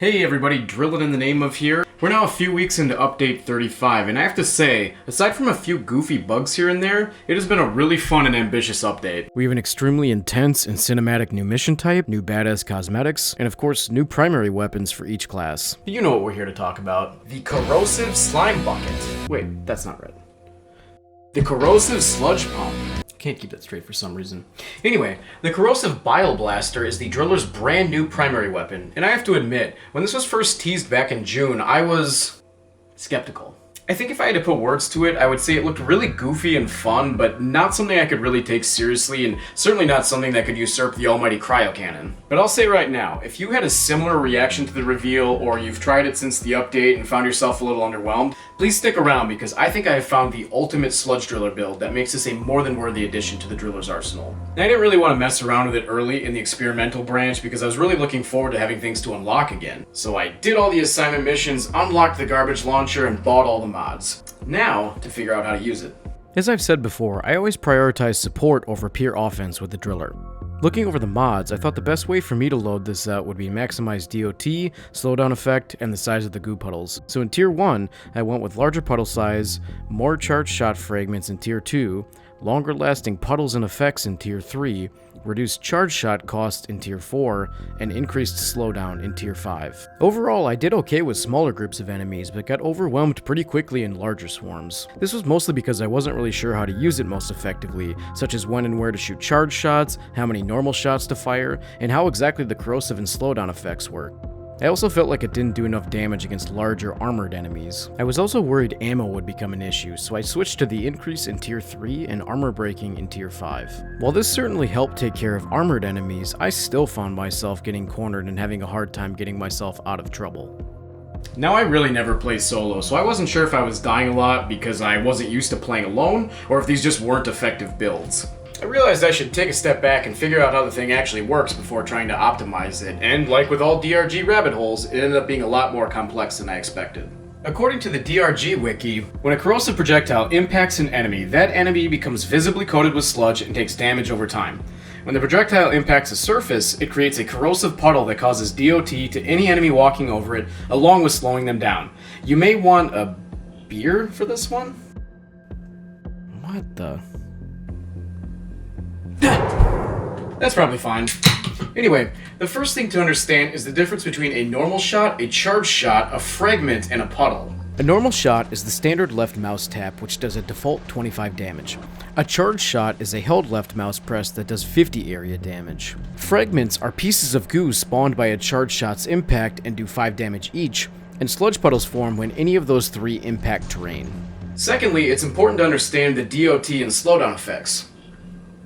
Hey everybody, Drill It in the Name of here. We're now a few weeks into update 35, and I have to say, aside from a few goofy bugs here and there, it has been a really fun and ambitious update. We have an extremely intense and cinematic new mission type, new badass cosmetics, and of course, new primary weapons for each class. You know what we're here to talk about. The Corrosive Slime Bucket. Wait, that's not right. The Corrosive Sludge Pump. Can't keep that straight for some reason. Anyway, the Corrosive Bile Blaster is the driller's brand new primary weapon, and I have to admit, when this was first teased back in June, I was skeptical. I think if I had to put words to it, I would say it looked really goofy and fun, but not something I could really take seriously, and certainly not something that could usurp the almighty cryo cannon. But I'll say right now, if you had a similar reaction to the reveal, or you've tried it since the update and found yourself a little underwhelmed, please stick around because I think I have found the ultimate sludge driller build that makes this a more than worthy addition to the driller's arsenal. And I didn't really want to mess around with it early in the experimental branch because I was really looking forward to having things to unlock again. So I did all the assignment missions, unlocked the garbage launcher, and bought all the mods. Now, to figure out how to use it. As I've said before, I always prioritize support over pure offense with the driller. Looking over the mods, I thought the best way for me to load this out would be maximize DOT, slowdown effect, and the size of the goo puddles. So in Tier 1, I went with larger puddle size, more charged shot fragments in Tier 2, longer lasting puddles and effects in Tier 3, reduced charge shot cost in Tier 4, and increased slowdown in Tier 5. Overall, I did okay with smaller groups of enemies, but got overwhelmed pretty quickly in larger swarms. This was mostly because I wasn't really sure how to use it most effectively, such as when and where to shoot charge shots, how many normal shots to fire, and how exactly the corrosive and slowdown effects work. I also felt like it didn't do enough damage against larger armored enemies. I was also worried ammo would become an issue, so I switched to the increase in Tier 3 and armor breaking in Tier 5. While this certainly helped take care of armored enemies, I still found myself getting cornered and having a hard time getting myself out of trouble. Now I really never play solo, so I wasn't sure if I was dying a lot because I wasn't used to playing alone, or if these just weren't effective builds. I realized I should take a step back and figure out how the thing actually works before trying to optimize it, and like with all DRG rabbit holes, it ended up being a lot more complex than I expected. According to the DRG Wiki, when a corrosive projectile impacts an enemy, that enemy becomes visibly coated with sludge and takes damage over time. When the projectile impacts a surface, it creates a corrosive puddle that causes DOT to any enemy walking over it, along with slowing them down. You may want a beer for this one? What the... That's probably fine. Anyway, the first thing to understand is the difference between a normal shot, a charged shot, a fragment, and a puddle. A normal shot is the standard left mouse tap, which does a default 25 damage. A charged shot is a held left mouse press that does 50 area damage. Fragments are pieces of goo spawned by a charged shot's impact and do 5 damage each, and sludge puddles form when any of those 3 impact terrain. Secondly, it's important to understand the DOT and slowdown effects.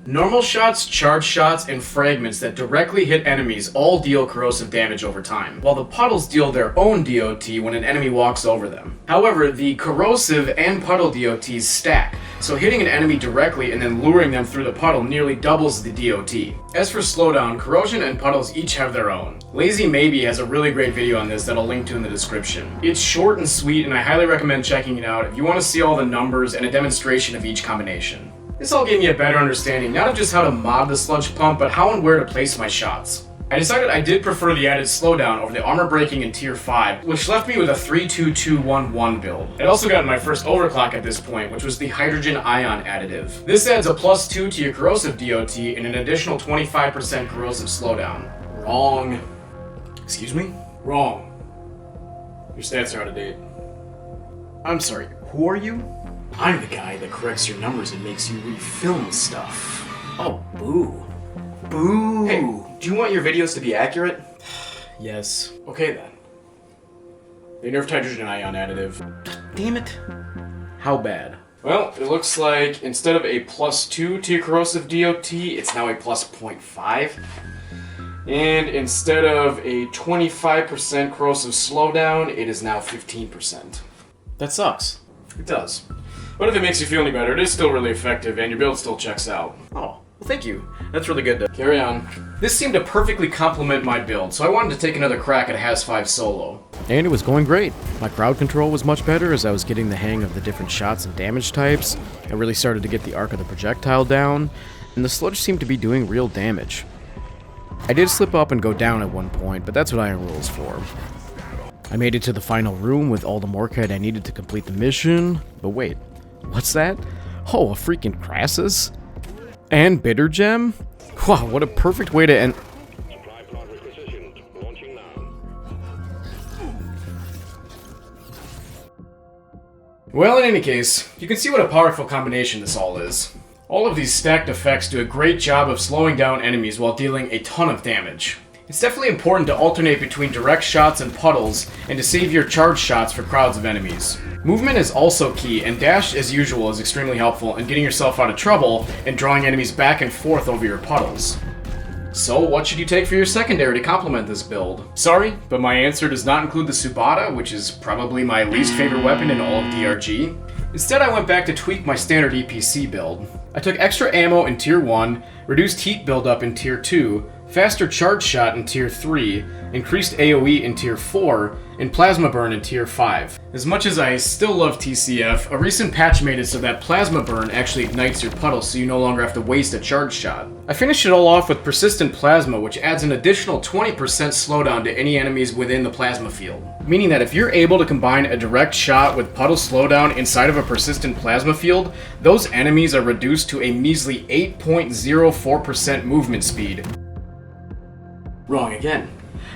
Normal shots, charged shots, and fragments that directly hit enemies all deal corrosive damage over time, while the puddles deal their own DOT when an enemy walks over them. However, the corrosive and puddle DOTs stack, so hitting an enemy directly and then luring them through the puddle nearly doubles the DOT. As for slowdown, corrosion and puddles each have their own. LazyMaybe has a really great video on this that I'll link to in the description. It's short and sweet, and I highly recommend checking it out if you want to see all the numbers and a demonstration of each combination. This all gave me a better understanding not of just how to mod the sludge pump, but how and where to place my shots. I decided I did prefer the added slowdown over the armor breaking in Tier 5, which left me with a 3-2-2-1-1 build. I'd also gotten my first overclock at this point, which was the hydrogen ion additive. This adds a +2 to your corrosive DOT and an additional 25% corrosive slowdown. Wrong. Excuse me? Wrong. Your stats are out of date. I'm sorry, who are you? I'm the guy that corrects your numbers and makes you refilm stuff. Oh, boo. Boo! Hey, do you want your videos to be accurate? Yes. Okay then. They nerfed hydrogen ion additive. Damn it. How bad? Well, it looks like instead of a +2 to your corrosive DOT, it's now a +0.5. And instead of a 25% corrosive slowdown, it is now 15%. That sucks. It does. But if it makes you feel any better, it is still really effective, and your build still checks out. Oh, well thank you. That's really good to carry on. This seemed to perfectly complement my build, so I wanted to take another crack at Has-5 solo. And it was going great. My crowd control was much better as I was getting the hang of the different shots and damage types. I really started to get the arc of the projectile down, and the sludge seemed to be doing real damage. I did slip up and go down at one point, but that's what Iron Rule's for. I made it to the final room with all the Morkite I needed to complete the mission. But wait, what's that? Oh, a freaking Crassus? And Bitter Gem? Wow, what a perfect way to end... Well, in any case, you can see what a powerful combination this all is. All of these stacked effects do a great job of slowing down enemies while dealing a ton of damage. It's definitely important to alternate between direct shots and puddles, and to save your charge shots for crowds of enemies. Movement is also key, and dash, as usual, is extremely helpful in getting yourself out of trouble and drawing enemies back and forth over your puddles. So, what should you take for your secondary to complement this build? Sorry, but my answer does not include the SUBATA, which is probably my least favorite weapon in all of DRG. Instead, I went back to tweak my standard EPC build. I took extra ammo in Tier 1, reduced heat buildup in Tier 2, faster charge shot in Tier 3, increased AoE in Tier 4, and plasma burn in Tier 5. As much as I still love TCF, a recent patch made it so that plasma burn actually ignites your puddle so you no longer have to waste a charge shot. I finished it all off with persistent plasma, which adds an additional 20% slowdown to any enemies within the plasma field. Meaning that if you're able to combine a direct shot with puddle slowdown inside of a persistent plasma field, those enemies are reduced to a measly 8.04% movement speed. Wrong again.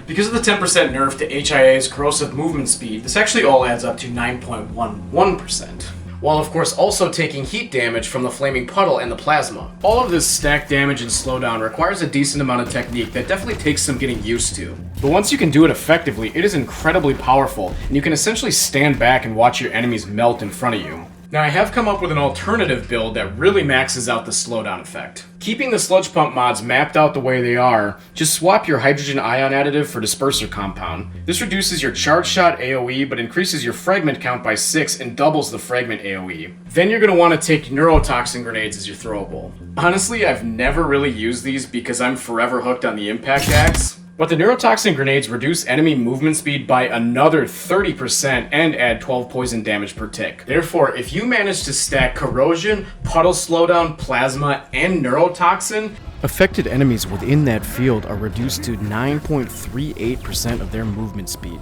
Because of the 10% nerf to HIA's corrosive movement speed, this actually all adds up to 9.11%. While of course also taking heat damage from the flaming puddle and the plasma. All of this stacked damage and slowdown requires a decent amount of technique that definitely takes some getting used to. But once you can do it effectively, it is incredibly powerful, and you can essentially stand back and watch your enemies melt in front of you. Now I have come up with an alternative build that really maxes out the slowdown effect. Keeping the sludge pump mods mapped out the way they are, just swap your hydrogen ion additive for disperser compound. This reduces your charge shot AoE but increases your fragment count by 6 and doubles the fragment AoE. Then you're going to want to take neurotoxin grenades as your throwable. Honestly, I've never really used these because I'm forever hooked on the impact axe. But the neurotoxin grenades reduce enemy movement speed by another 30% and add 12 poison damage per tick. Therefore, if you manage to stack corrosion, puddle slowdown, plasma, and neurotoxin, affected enemies within that field are reduced to 9.38% of their movement speed.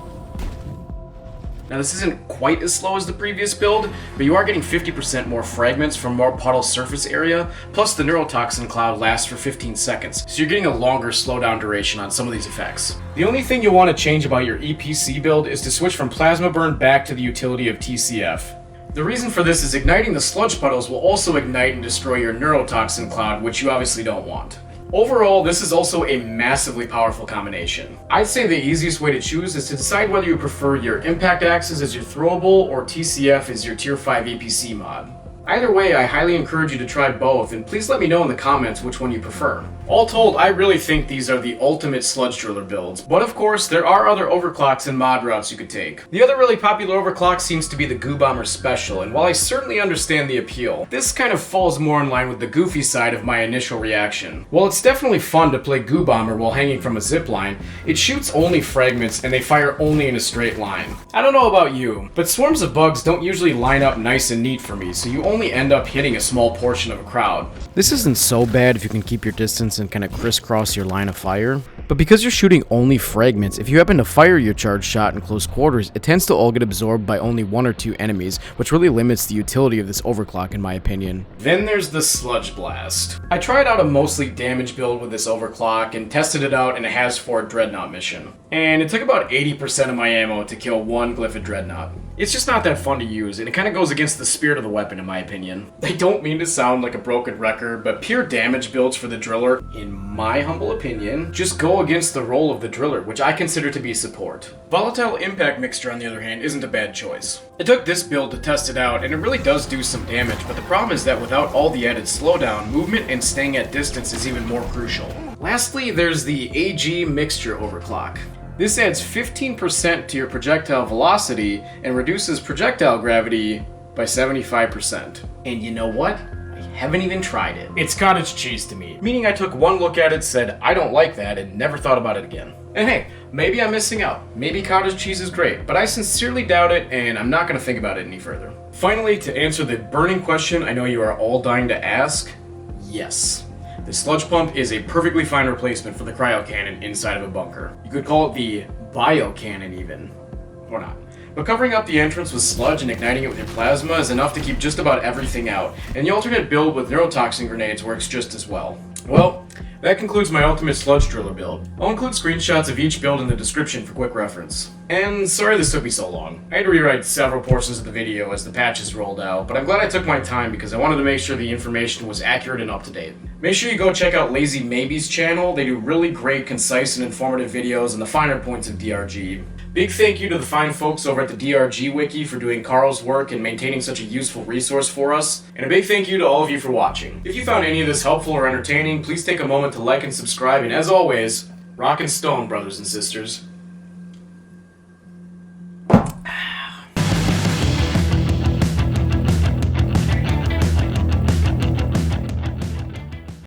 Now this isn't quite as slow as the previous build, but you are getting 50% more fragments from more puddle surface area, plus the neurotoxin cloud lasts for 15 seconds, so you're getting a longer slowdown duration on some of these effects. The only thing you'll want to change about your EPC build is to switch from plasma burn back to the utility of TCF. The reason for this is igniting the sludge puddles will also ignite and destroy your neurotoxin cloud, which you obviously don't want. Overall, this is also a massively powerful combination. I'd say the easiest way to choose is to decide whether you prefer your impact axes as your throwable or TCF as your tier 5 EPC mod. Either way, I highly encourage you to try both, and please let me know in the comments which one you prefer. All told, I really think these are the ultimate sludge driller builds, but of course, there are other overclocks and mod routes you could take. The other really popular overclock seems to be the Goo Bomber Special, and while I certainly understand the appeal, this kind of falls more in line with the goofy side of my initial reaction. While it's definitely fun to play Goo Bomber while hanging from a zipline, it shoots only fragments and they fire only in a straight line. I don't know about you, but swarms of bugs don't usually line up nice and neat for me, so you only end up hitting a small portion of a crowd. This isn't so bad if you can keep your distance and kind of crisscross your line of fire, but because you're shooting only fragments, if you happen to fire your charge shot in close quarters, it tends to all get absorbed by only 1 or 2 enemies, which really limits the utility of this overclock in my opinion. Then there's the Sludge Blast. I tried out a mostly damage build with this overclock and tested it out in a Has4 Dreadnought mission, and it took about 80% of my ammo to kill 1 Glyphid Dreadnought. It's just not that fun to use, and it kind of goes against the spirit of the weapon in my opinion. I don't mean to sound like a broken record, but pure damage builds for the driller, in my humble opinion, just go against the role of the driller, which I consider to be support. Volatile Impact Mixture, on the other hand, isn't a bad choice. I took this build to test it out, and it really does do some damage, but the problem is that without all the added slowdown, movement and staying at distance is even more crucial. Lastly, there's the AG Mixture Overclock. This adds 15% to your projectile velocity and reduces projectile gravity by 75%. And you know what? I haven't even tried it. It's cottage cheese to me, meaning I took one look at it, said I don't like that, and never thought about it again. And hey, maybe I'm missing out. Maybe cottage cheese is great, but I sincerely doubt it, and I'm not going to think about it any further. Finally, to answer the burning question I know you are all dying to ask, yes. The sludge pump is a perfectly fine replacement for the cryo cannon inside of a bunker. You could call it the bio cannon even. or not. But covering up the entrance with sludge and igniting it with your plasma is enough to keep just about everything out, and the alternate build with neurotoxin grenades works just as well. Well, that concludes my ultimate sludge driller build. I'll include screenshots of each build in the description for quick reference. And sorry this took me so long. I had to rewrite several portions of the video as the patches rolled out, but I'm glad I took my time because I wanted to make sure the information was accurate and up to date. Make sure you go check out LazyMaybe's channel. They do really great, concise, and informative videos on the finer points of DRG. Big thank you to the fine folks over at the DRG Wiki for doing Carl's work and maintaining such a useful resource for us. And a big thank you to all of you for watching. If you found any of this helpful or entertaining, please take a moment to like and subscribe, and as always, rock and stone, brothers and sisters.